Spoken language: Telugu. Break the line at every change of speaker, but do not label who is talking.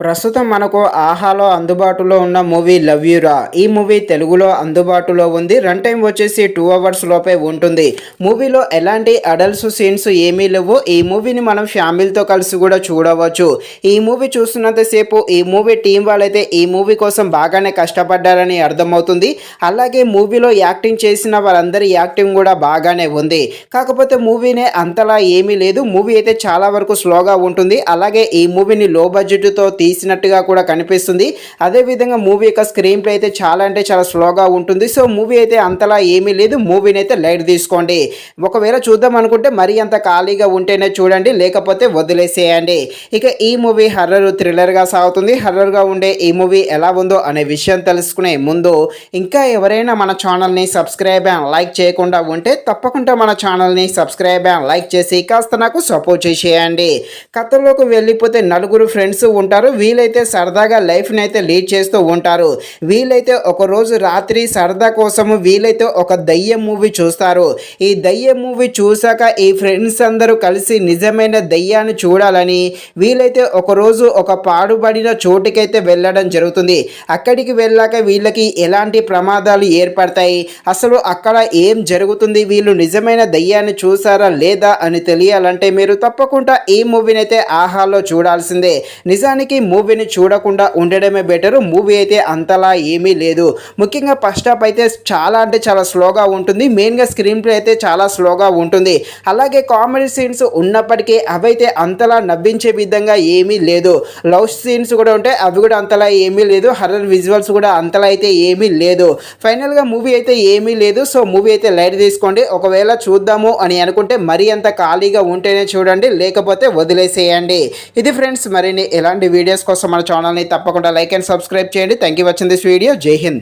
ప్రస్తుతం మనకు ఆహాలో అందుబాటులో ఉన్న మూవీ లవ్ యూ రా. ఈ మూవీ తెలుగులో అందుబాటులో ఉంది. రన్ టైం వచ్చేసి 2 అవర్స్ లోపే ఉంటుంది. మూవీలో ఎలాంటి అడల్ట్స్ సీన్స్ ఏమీ లేవు. ఈ మూవీని మనం ఫ్యామిలీతో కలిసి కూడా చూడవచ్చు. ఈ మూవీ చూస్తున్నంతసేపు ఈ మూవీ టీం వాళ్ళైతే ఈ మూవీ కోసం బాగానే కష్టపడ్డారని అర్థమవుతుంది. అలాగే మూవీలో యాక్టింగ్ చేసిన వాళ్ళందరి యాక్టింగ్ కూడా బాగానే ఉంది. కాకపోతే మూవీనే అంతలా ఏమీ లేదు. మూవీ అయితే చాలా వరకు స్లోగా ఉంటుంది. అలాగే ఈ మూవీని లో బడ్జెట్తో తీసినట్టుగా కూడా కనిపిస్తుంది. అదేవిధంగా మూవీ యొక్క స్క్రీన్ ప్లే అయితే చాలా అంటే చాలా స్లోగా ఉంటుంది. సో మూవీ అయితే అంతలా ఏమీ లేదు. మూవీని అయితే లైట్ తీసుకోండి. ఒకవేళ చూద్దాం అనుకుంటే మరీ అంత ఖాళీగా ఉంటేనే చూడండి, లేకపోతే వదిలేసేయండి. ఇక ఈ మూవీ హర్రర్ థ్రిల్లర్గా సాగుతుంది. హర్రర్గా ఉండే ఈ మూవీ ఎలా ఉందో అనే విషయం తెలుసుకునే ముందు ఇంకా ఎవరైనా మన ఛానల్ని సబ్స్క్రైబ్ అండ్ లైక్ చేయకుండా ఉంటే తప్పకుండా మన ఛానల్ని సబ్స్క్రైబ్ అండ్ లైక్ చేసి కాస్త నాకు సపోర్ట్ చేసేయండి. కథలోకి వెళ్ళిపోతే నలుగురు ఫ్రెండ్స్ ఉంటారు. వీలైతే సరదాగా లైఫ్ని అయితే లీడ్ చేస్తూ ఉంటారు. వీలైతే ఒకరోజు రాత్రి సరదా కోసము వీలైతే ఒక దయ్యం మూవీ చూస్తారు. ఈ దయ్యం మూవీ చూశాక ఈ ఫ్రెండ్స్ అందరూ కలిసి నిజమైన దయ్యాన్ని చూడాలని వీలైతే ఒకరోజు ఒక పాడుబడిన చోటుకైతే వెళ్ళడం జరుగుతుంది. అక్కడికి వెళ్ళాక వీళ్ళకి ఎలాంటి ప్రమాదాలు ఏర్పడతాయి, అసలు అక్కడ ఏం జరుగుతుంది, వీళ్ళు నిజమైన దయ్యాన్ని చూసారా లేదా అని తెలియాలంటే మీరు తప్పకుండా ఈ మూవీని అయితే ఆహాలో చూడాల్సిందే. నిజానికి మూవీని చూడకుండా ఉండడమే బెటరు. మూవీ అయితే అంతలా ఏమీ లేదు. ముఖ్యంగా ఫస్ట్ హాఫ్ అయితే చాలా అంటే చాలా స్లోగా ఉంటుంది. మెయిన్గా స్క్రీన్ ప్లే అయితే చాలా స్లోగా ఉంటుంది. అలాగే కామెడీ సీన్స్ ఉన్నప్పటికీ అవైతే అంతలా నవ్వించే విధంగా ఏమీ లేదు. లవ్ సీన్స్ కూడా ఉంటాయి, అవి కూడా అంతలా ఏమీ లేదు. హర్రర్ విజువల్స్ కూడా అంతలా అయితే ఏమీ లేదు. ఫైనల్గా మూవీ అయితే ఏమీ లేదు. సో మూవీ అయితే లైట్ తీసుకోండి. ఒకవేళ చూద్దాము అని అనుకుంటే మరీ అంత ఖాళీగా ఉంటేనే చూడండి, లేకపోతే వదిలేసేయండి. ఇది ఫ్రెండ్స్, మరిన్ని ఎలాంటి వీడియోస్ కోసం మన ఛానల్ని తప్పకుండా లైక్ అండ్ సబ్స్క్రైబ్ చేయండి. Thank you watching this video. జై హింద్.